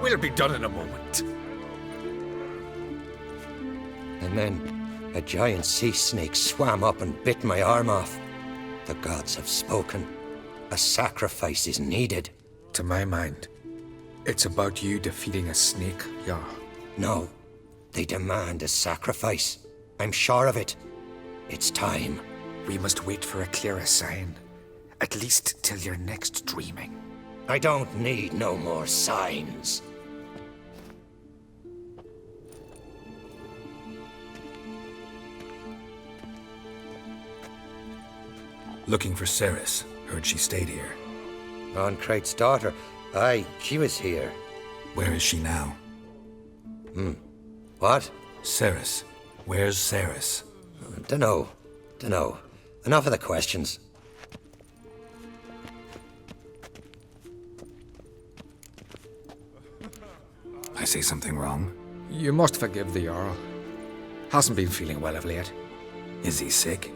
We'll be done in a moment. And then a giant sea snake swam up and bit my arm off. The gods have spoken. A sacrifice is needed. To my mind, it's about you defeating a snake, yeah. No, they demand a sacrifice. I'm sure of it. It's time. We must wait for a clearer sign. At least till your next dreaming. I don't need no more signs. Looking for Sarus. Heard she stayed here. Crate's daughter. Aye, she was here. Where is she now? What? Sarus. Where's Sarus? Dunno. Enough of the questions. I say something wrong? You must forgive the Jarl. Hasn't been feeling well of late. Is he sick?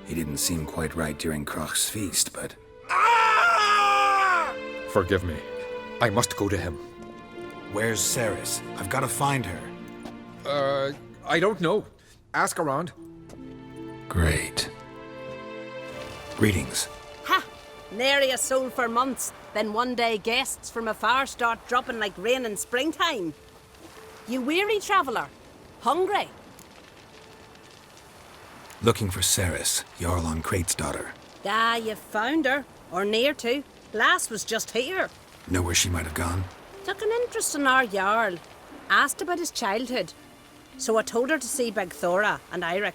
He didn't seem quite right during Crach's feast, but... Forgive me. I must go to him. Where's Sarus? I've got to find her. I don't know. Ask around. Great. Greetings. Ha! Nary a soul for months. Then one day guests from afar start dropping like rain in springtime. You weary traveller? Hungry? Looking for Sarus, Jarl on Crate's daughter. Ah, you've found her. Or near to. Lass was just here. Know where she might have gone? Took an interest in our Jarl. Asked about his childhood. So I told her to see Beg Thora and Eirik.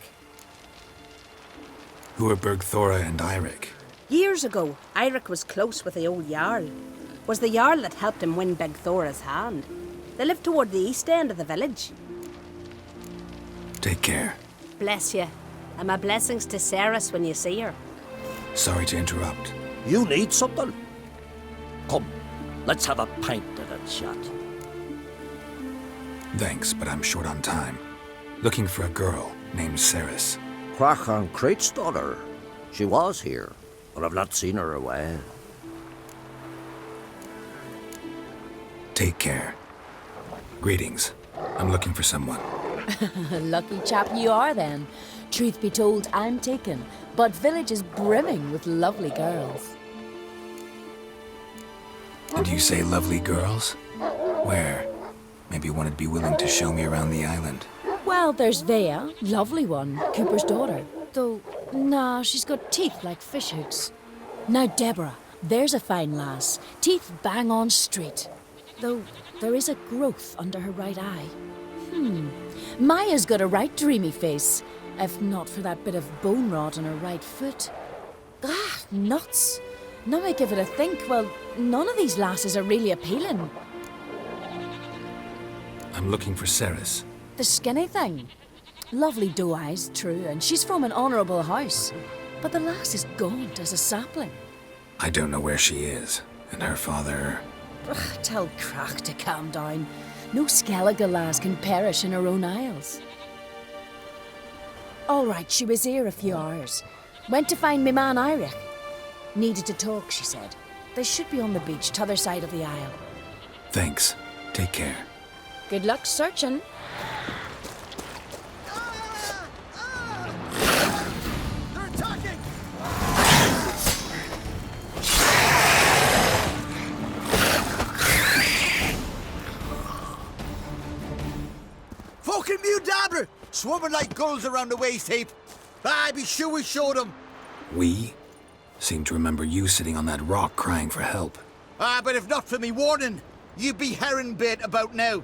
Who are Bergthora and Eirik? Years ago, Eirik was close with the old Jarl. Was the Jarl that helped him win Beg Thora's hand. They lived toward the east end of the village. Take care. Bless you. And my blessings to Sarus when you see her. Sorry to interrupt. You need something? Come, let's have a pint and a chat. Thanks, but I'm short on time. Looking for a girl named Sarus. Crach on Crate's daughter. She was here, but I've not seen her a while. Take care. Greetings. I'm looking for someone. Lucky chap you are then. Truth be told, I'm taken, but village is brimming with lovely girls. Did you say lovely girls? Where? Maybe one would be willing to show me around the island. Well, there's Vea, lovely one, Cooper's daughter. Though, nah, she's got teeth like fish hooks. Now Deborah, there's a fine lass, teeth bang on straight. Though, there is a growth under her right eye. Maya's got a right dreamy face, if not for that bit of bone rot on her right foot. Ah, nuts. Now I give it a think, well, none of these lasses are really appealing. I'm looking for Sarus. The skinny thing. Lovely doe eyes, true, and she's from an honourable house. But the lass is gaunt as a sapling. I don't know where she is, and her father... Ugh, tell Crach to calm down. No Skellige lass can perish in her own isles. All right, she was here a few hours. Went to find me man Eirik. Needed to talk, she said. They should be on the beach, t'other side of the isle. Thanks. Take care. Good luck searching. They're attacking! Fucking Mudabra! Swarming like gulls around the waist heap. I'd be sure we showed them. We? Seem to remember you sitting on that rock crying for help. But if not for me warning, you'd be herring bait about now.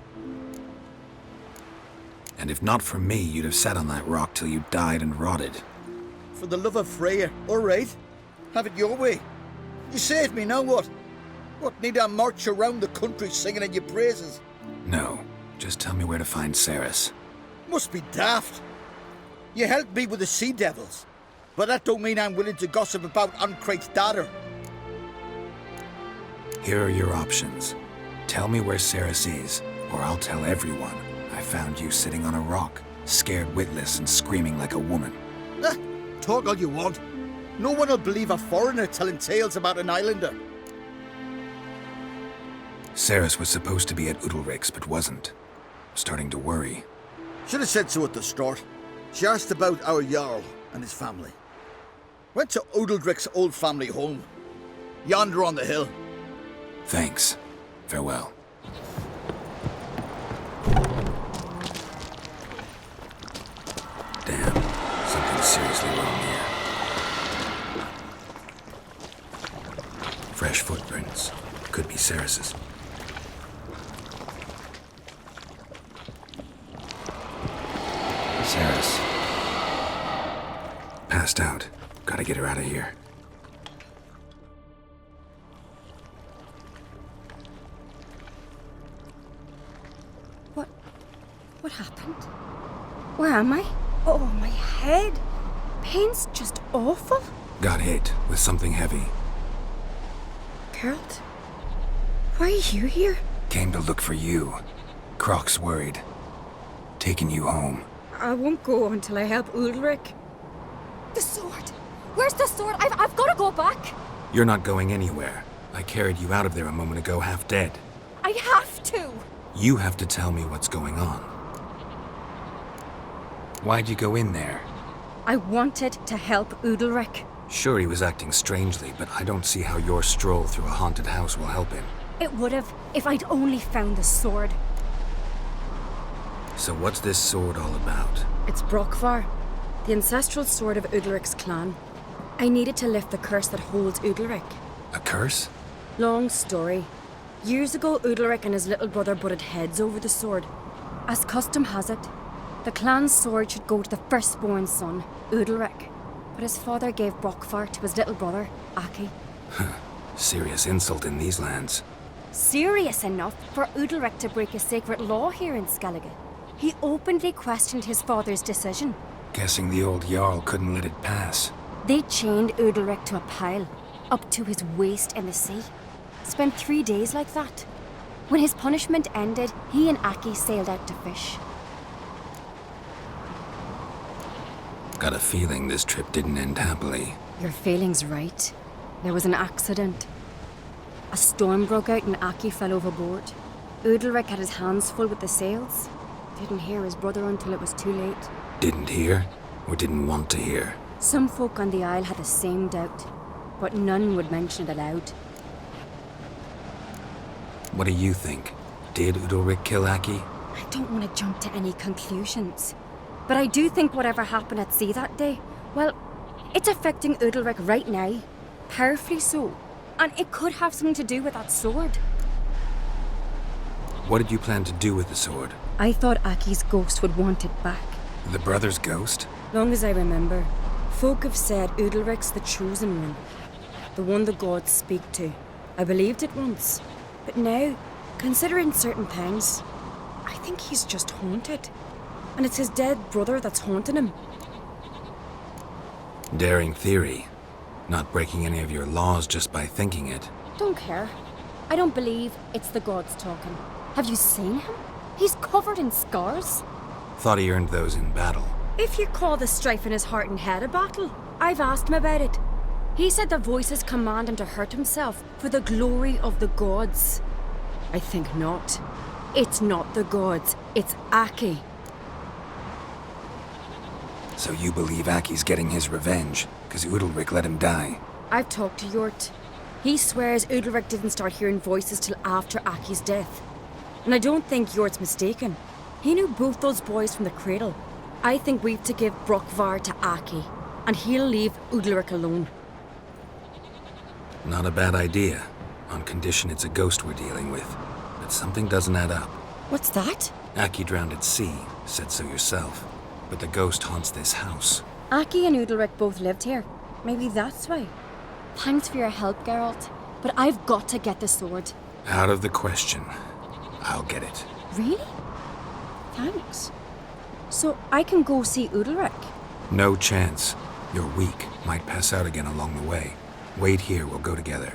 And if not for me, you'd have sat on that rock till you died and rotted. For the love of Freya, all right. Have it your way. You saved me, now what? What, need I march around the country singing in your praises? No, just tell me where to find Sarus. Must be daft. You helped me with the sea devils, but that don't mean I'm willing to gossip about Crate's daughter. Here are your options. Tell me where Sarus is, or I'll tell everyone I found you sitting on a rock, scared witless and screaming like a woman. Talk all you want. No one will believe a foreigner telling tales about an islander. Sarus was supposed to be at Udalric's, but wasn't. I'm starting to worry. Should have said so at the start. She asked about our Jarl and his family. Went to Udalric's old family home. Yonder on the hill. Thanks. Farewell. Damn, something's seriously wrong here. Fresh footprints. Could be Sarus's. Sarus. Passed out. Gotta get her out of here. What happened? Where am I? Oh, my head. Pain's just awful. Got hit with something heavy. Geralt, why are you here? Came to look for you. Croc's worried. Taking you home. I won't go until I help Udalric. The sword! Where's the sword? I've got to go back! You're not going anywhere. I carried you out of there a moment ago, half dead. I have to! You have to tell me what's going on. Why'd you go in there? I wanted to help Udalric. Sure, he was acting strangely, but I don't see how your stroll through a haunted house will help him. It would have if I'd only found the sword. So what's this sword all about? It's Brokvar, the ancestral sword of Udalric's clan. I needed to lift the curse that holds Udalric. A curse? Long story. Years ago, Udalric and his little brother butted heads over the sword. As custom has it, the clan's sword should go to the firstborn son, Udalric. But his father gave Brokvar to his little brother, Aki. Serious insult in these lands. Serious enough for Udalric to break a sacred law here in Skellige. He openly questioned his father's decision. Guessing the old Jarl couldn't let it pass. They chained Udalric to a pile, up to his waist in the sea. Spent 3 days like that. When his punishment ended, he and Aki sailed out to fish. Got a feeling this trip didn't end happily. Your feeling's right. There was an accident. A storm broke out and Aki fell overboard. Udalric had his hands full with the sails. Didn't hear his brother until it was too late. Didn't hear, or didn't want to hear? Some folk on the Isle had the same doubt, but none would mention it aloud. What do you think? Did Udalric kill Aki? I don't want to jump to any conclusions. But I do think whatever happened at sea that day, well, it's affecting Udalric right now. Powerfully so. And it could have something to do with that sword. What did you plan to do with the sword? I thought Aki's ghost would want it back. The brother's ghost? Long as I remember, folk have said Udalric's the chosen one. The one the gods speak to. I believed it once. But now, considering certain things, I think he's just haunted. And it's his dead brother that's haunting him. Daring theory. Not breaking any of your laws just by thinking it. Don't care. I don't believe it's the gods talking. Have you seen him? He's covered in scars. Thought he earned those in battle. If you call the strife in his heart and head a battle, I've asked him about it. He said the voices command him to hurt himself for the glory of the gods. I think not. It's not the gods, it's Aki. So you believe Aki's getting his revenge, because Udalric let him die? I've talked to Yort. He swears Udalric didn't start hearing voices till after Aki's death. And I don't think Yort's mistaken. He knew both those boys from the cradle. I think we've to give Brokvar to Aki, and he'll leave Udalric alone. Not a bad idea, on condition it's a ghost we're dealing with. But something doesn't add up. What's that? Aki drowned at sea, said so yourself. But the ghost haunts this house. Aki and Udalric both lived here. Maybe that's why. Thanks for your help, Geralt. But I've got to get the sword. Out of the question. I'll get it. Really? Thanks. So I can go see Udalric? No chance. You're weak. Might pass out again along the way. Wait here, we'll go together.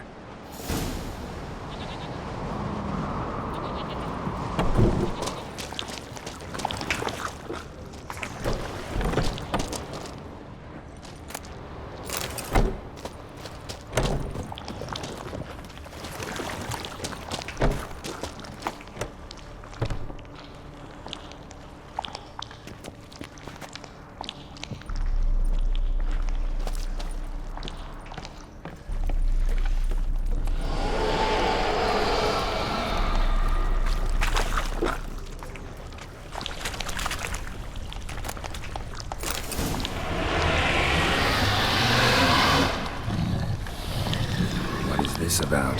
this about?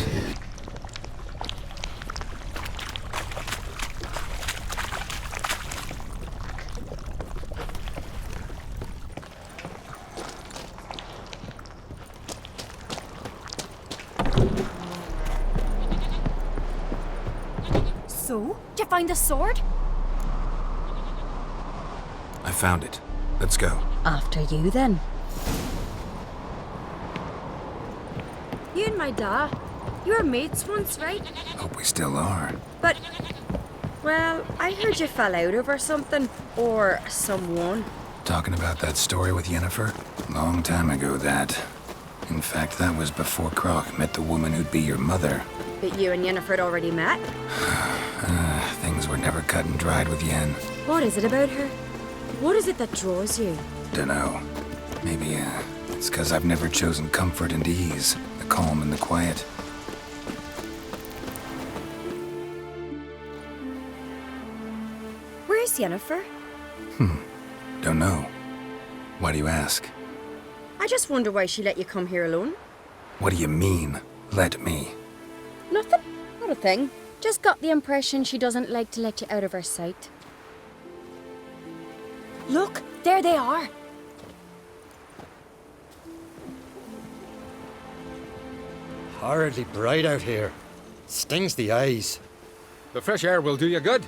So, did you find the sword? I found it. Let's go. After you, then. You and my dad, you were mates once, right? Hope we still are. But, well, I heard you fell out over something. Or someone. Talking about that story with Yennefer? Long time ago, that. In fact, that was before Croc met the woman who'd be your mother. But you and Yennefer had already met? Things were never cut and dried with Yen. What is it about her? What is it that draws you? Dunno. Maybe, it's 'cause I've never chosen comfort and ease, the calm and the quiet. Where's Yennefer? Don't know. Why do you ask? I just wonder why she let you come here alone. What do you mean, let me? Nothing. Not a thing. Just got the impression she doesn't like to let you out of her sight. Look, there they are. Horridly bright out here. Stings the eyes. The fresh air will do you good.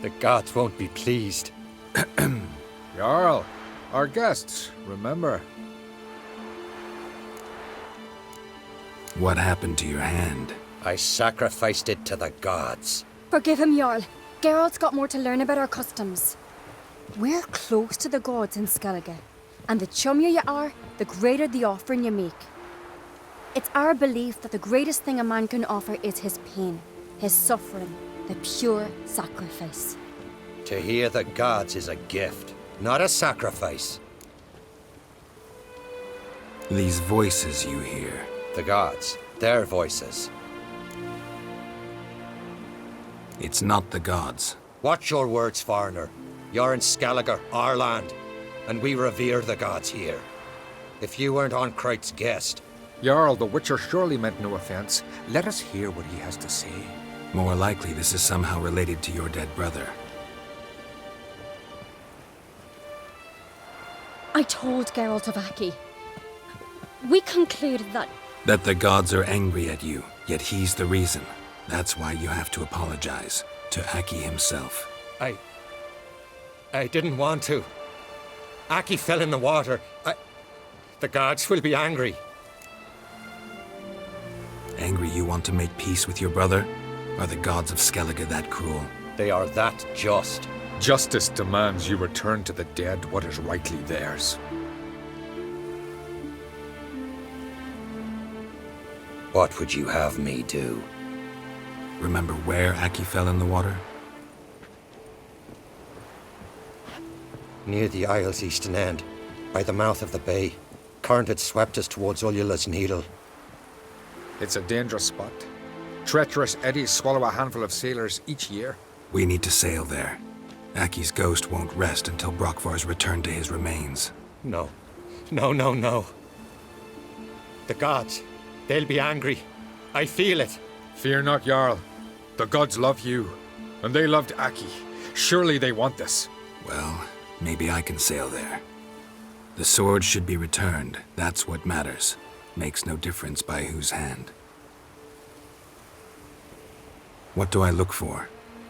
The gods won't be pleased. Jarl, our guests, remember. What happened to your hand? I sacrificed it to the gods. Forgive him, Jarl. Geralt's got more to learn about our customs. We're close to the gods in Skellige, and the chummier you are, the greater the offering you make. It's our belief that the greatest thing a man can offer is his pain, his suffering, the pure sacrifice. To hear the gods is a gift, not a sacrifice. These voices you hear. The gods, their voices. It's not the gods. Watch your words, foreigner. You're in Skellige, our land, and we revere the gods here. If you weren't on Kright's guest... Jarl, the Witcher surely meant no offense. Let us hear what he has to say. More likely this is somehow related to your dead brother. I told Geralt of Aki. We concluded that... That the gods are angry at you, yet he's the reason. That's why you have to apologize. To Aki himself. I didn't want to. Aki fell in the water. The gods will be angry. Angry you want to make peace with your brother? Are the gods of Skellige that cruel? They are that just. Justice demands you return to the dead what is rightly theirs. What would you have me do? Remember where Aki fell in the water? Near the Isle's eastern end, by the mouth of the bay. Current had swept us towards Ullula's Needle. It's a dangerous spot. Treacherous eddies swallow a handful of sailors each year. We need to sail there. Aki's ghost won't rest until Brokvar's returned to his remains. No. No. The gods, they'll be angry. I feel it. Fear not, Jarl. The gods love you, and they loved Aki. Surely they want this. Well, maybe I can sail there. The sword should be returned. That's what matters. Makes no difference by whose hand. What do I look for?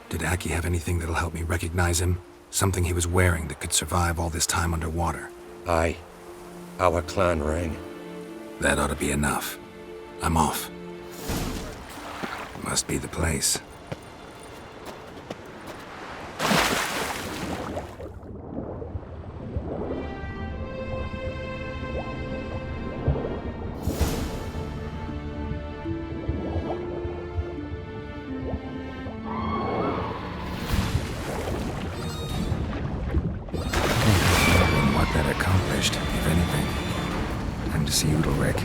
Did Aki have anything that'll help me recognize him? Something he was wearing that could survive all this time underwater? Aye. Our clan ring. That ought to be enough. I'm off. Must be the place. What that accomplished, if anything. And to see Udalric.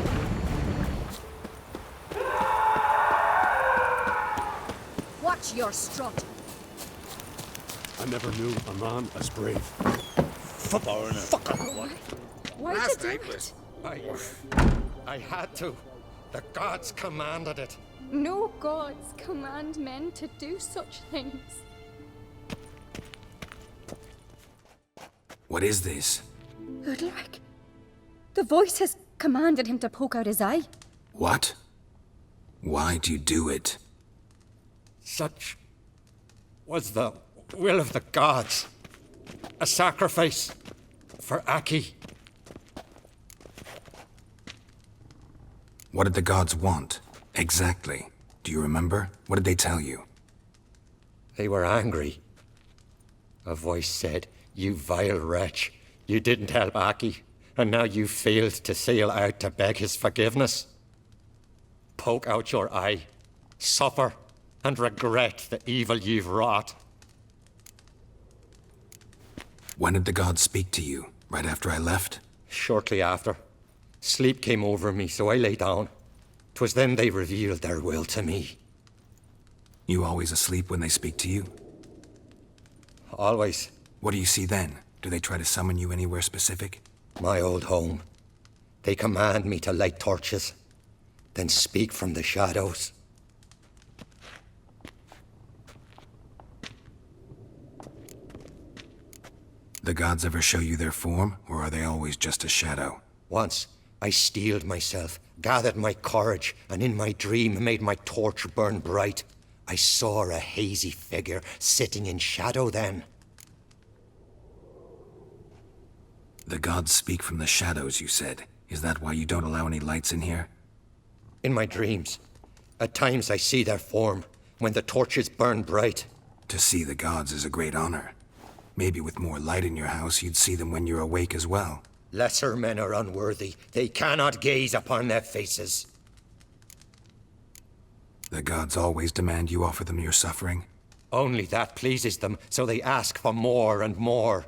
Watch your strut. I never knew a man as brave. Why'd you do it? I had to. The gods commanded it. No gods command men to do such things. What is this? Udalric. The voice has commanded him to poke out his eye. What? Why do you do it? Such was the will of the gods. A sacrifice for Aki. What did the gods want? Exactly. Do you remember? What did they tell you? They were angry. A voice said, "You vile wretch, you didn't help Aki, and now you failed to sail out to beg his forgiveness. Poke out your eye, suffer, and regret the evil you've wrought." When did the gods speak to you? Right after I left? Shortly after. Sleep came over me, so I lay down. 'Twas then they revealed their will to me. You always asleep when they speak to you? Always. What do you see then? Do they try to summon you anywhere specific? My old home. They command me to light torches, then speak from the shadows. The gods ever show you their form, or are they always just a shadow? Once, I steeled myself, gathered my courage, and in my dream made my torch burn bright. I saw a hazy figure sitting in shadow then. The gods speak from the shadows, you said. Is that why you don't allow any lights in here? In my dreams. At times I see their form, when the torches burn bright. To see the gods is a great honor. Maybe with more light in your house, you'd see them when you're awake as well. Lesser men are unworthy. They cannot gaze upon their faces. The gods always demand you offer them your suffering? Only that pleases them, so they ask for more and more.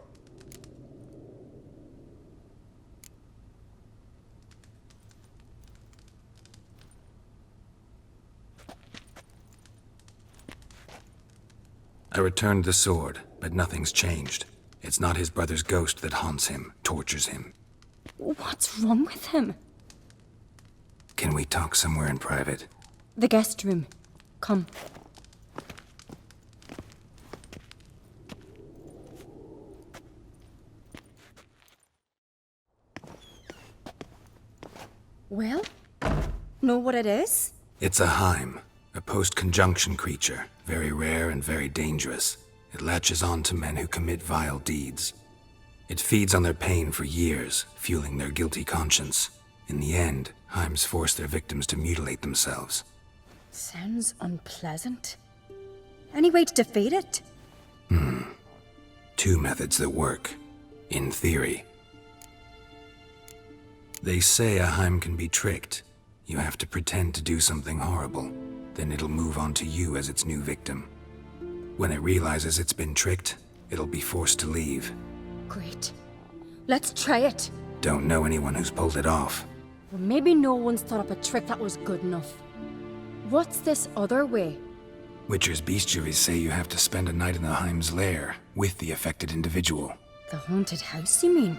I returned the sword, but nothing's changed. It's not his brother's ghost that haunts him, tortures him. What's wrong with him? Can we talk somewhere in private? The guest room. Come. Well, know what it is? It's a Heim, a post-conjunction creature, very rare and very dangerous. It latches on to men who commit vile deeds. It feeds on their pain for years, fueling their guilty conscience. In the end, Heims force their victims to mutilate themselves. Sounds unpleasant. Any way to defeat it? Two methods that work, in theory. They say a Heim can be tricked. You have to pretend to do something horrible, then it'll move on to you as its new victim. When it realizes it's been tricked, it'll be forced to leave. Great. Let's try it. Don't know anyone who's pulled it off. Well, maybe no one's thought up a trick that was good enough. What's this other way? Witcher's bestiaries say you have to spend a night in the Heim's lair with the affected individual. The haunted house, you mean?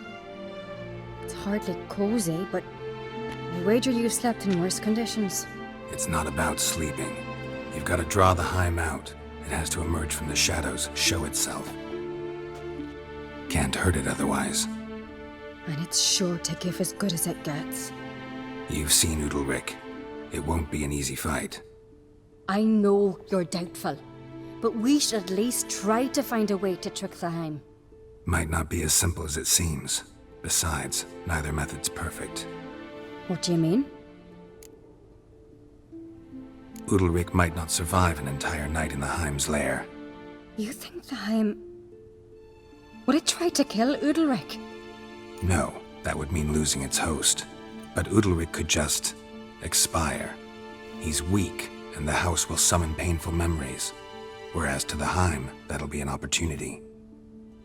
It's hardly cozy, but I wager you've slept in worse conditions. It's not about sleeping. You've got to draw the Heim out. It has to emerge from the shadows, show itself. Can't hurt it otherwise. And it's sure to give as good as it gets. You've seen Udalric. It won't be an easy fight. I know you're doubtful, but we should at least try to find a way to trick the Heim. Might not be as simple as it seems. Besides, neither method's perfect. What do you mean? Udalric might not survive an entire night in the Heim's lair. You think the Heim... Would it try to kill Udalric? No, that would mean losing its host. But Udalric could just... expire. He's weak, and the house will summon painful memories. Whereas to the Heim, that'll be an opportunity.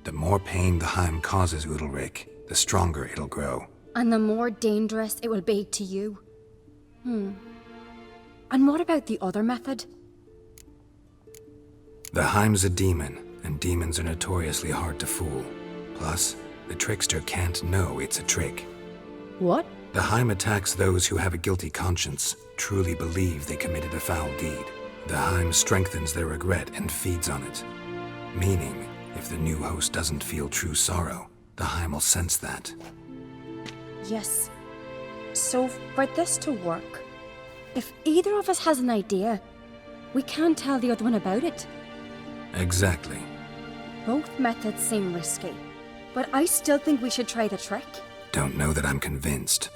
The more pain the Heim causes Udalric, the stronger it'll grow. And the more dangerous it will be to you. And what about the other method? The Heim's a demon, and demons are notoriously hard to fool. Plus, the trickster can't know it's a trick. What? The Heim attacks those who have a guilty conscience, truly believe they committed a foul deed. The Heim strengthens their regret and feeds on it. Meaning, if the new host doesn't feel true sorrow, the Heim will sense that. Yes. So, for this to work, if either of us has an idea, we can't tell the other one about it. Exactly. Both methods seem risky, but I still think we should try the trick. Don't know that I'm convinced.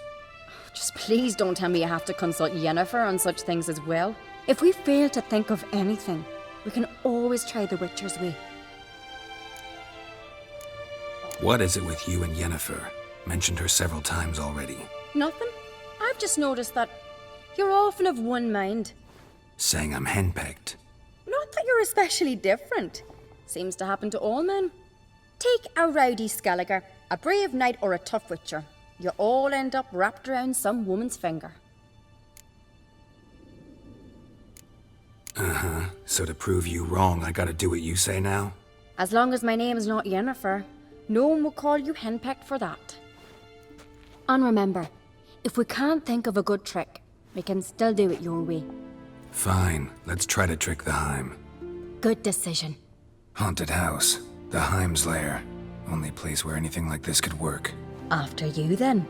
Just please don't tell me I have to consult Yennefer on such things as well. If we fail to think of anything, we can always try the Witcher's way. What is it with you and Yennefer? Mentioned her several times already. Nothing. I've just noticed that you're often of one mind. Saying I'm henpecked. Not that you're especially different. Seems to happen to all men. Take a rowdy Skelliger, a brave knight or a tough witcher. You all end up wrapped around some woman's finger. Uh-huh. So to prove you wrong, I gotta do what you say now? As long as my name is not Yennefer, no one will call you henpecked for that. And remember, if we can't think of a good trick, we can still do it your way. Fine, let's try to trick the Heim. Good decision. Haunted house. The Heim's lair. Only place where anything like this could work. After you, then.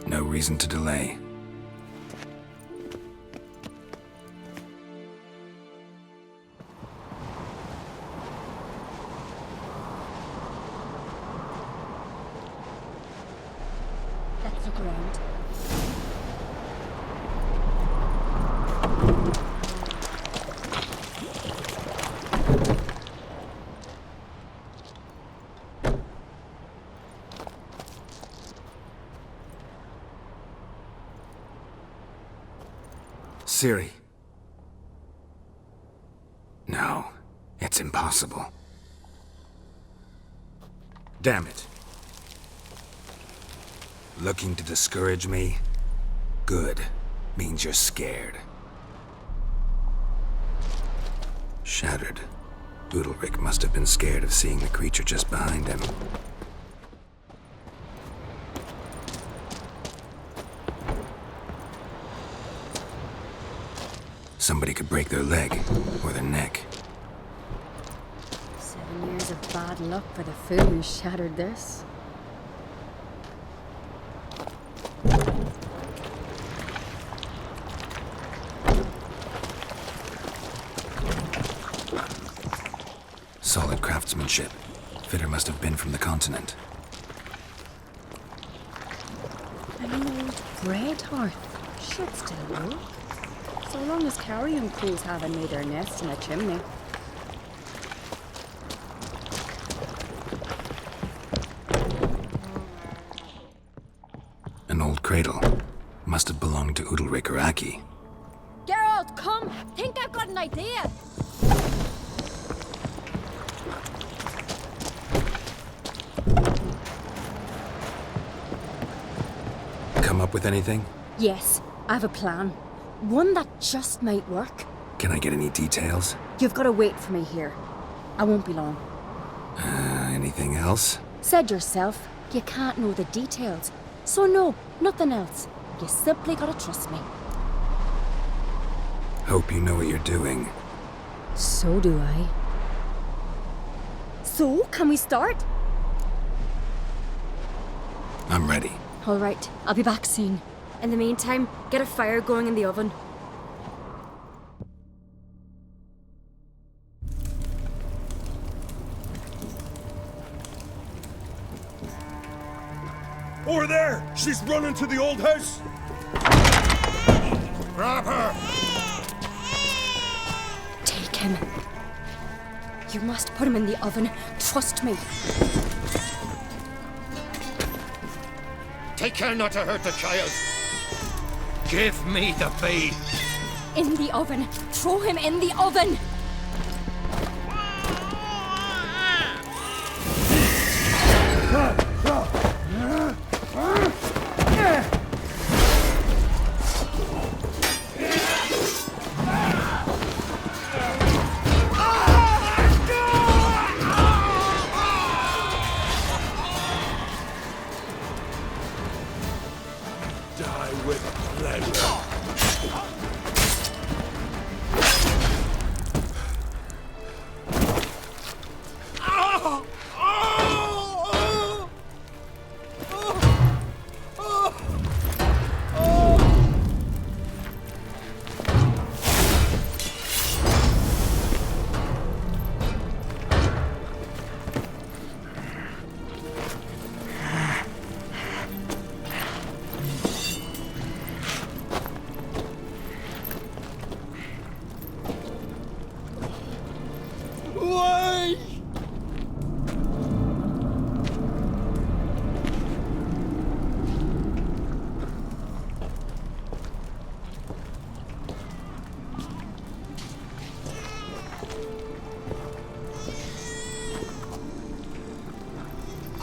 No reason to delay. Let's look around. Ciri. No, it's impossible. Damn it. Looking to discourage me? Good. Means you're scared. Shattered. Udalric must have been scared of seeing the creature just behind him. Somebody could break their leg, or their neck. 7 years of bad luck for the fool who shattered this. Solid craftsmanship. Fitter must have been from the continent. An old bread hearth. Should still work. So long as carrion crows haven't made their nest in a chimney. An old cradle. Must have belonged to Udalric or Aki. Geralt, come! Think I've got an idea! Come up with anything? Yes, I have a plan. One that just might work. Can I get any details? You've got to wait for me here. I won't be long. Anything else? Said yourself, you can't know the details. So no, nothing else. You simply gotta trust me. Hope you know what you're doing. So do I. So, can we start? I'm ready. All right, I'll be back soon. In the meantime, get a fire going in the oven. Over there! She's running to the old house! Grab her! Take him. You must put him in the oven. Trust me. Take care not to hurt the child. Give me the babe. In the oven. Throw him in the oven.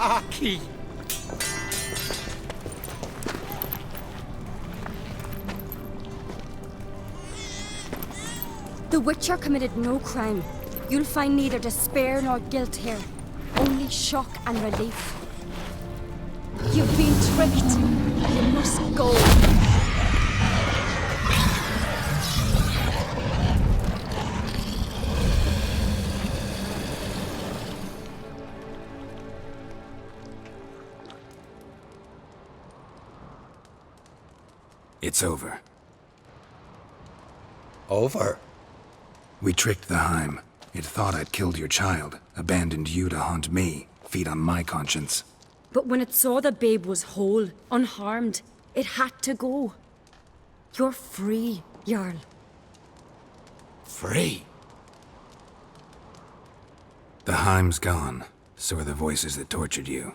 Aki! The Witcher committed no crime. You'll find neither despair nor guilt here. Only shock and relief. You've been tricked. You must go. It's over. Over? We tricked the Heim. It thought I'd killed your child, abandoned you to haunt me, feed on my conscience. But when it saw the babe was whole, unharmed, it had to go. You're free, Jarl. Free? The Heim's gone, so are the voices that tortured you.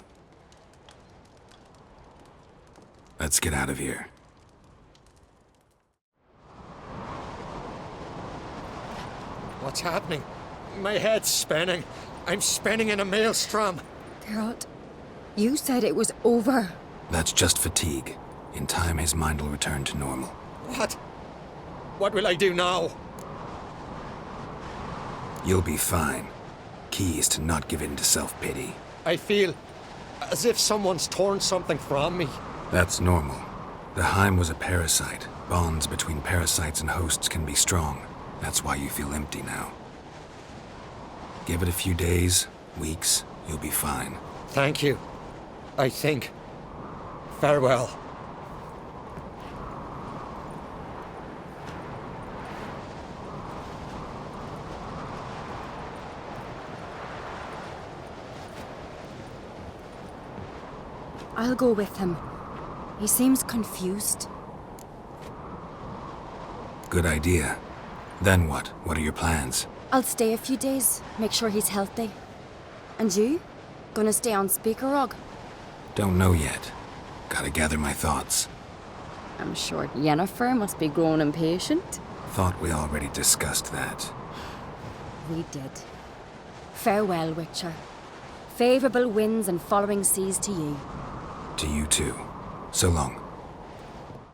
Let's get out of here. What's happening? My head's spinning. I'm spinning in a maelstrom. Geralt, you said it was over. That's just fatigue. In time, his mind will return to normal. What? What will I do now? You'll be fine. Key is to not give in to self-pity. I feel as if someone's torn something from me. That's normal. The Heim was a parasite. Bonds between parasites and hosts can be strong. That's why you feel empty now. Give it a few days, weeks, you'll be fine. Thank you. I think. Farewell. I'll go with him. He seems confused. Good idea. Then what? What are your plans? I'll stay a few days, make sure he's healthy. And you? Gonna stay on Speaker Rog? Don't know yet. Gotta gather my thoughts. I'm sure Yennefer must be growing impatient. Thought we already discussed that. We did. Farewell, Witcher. Favorable winds and following seas to you. To you too. So long.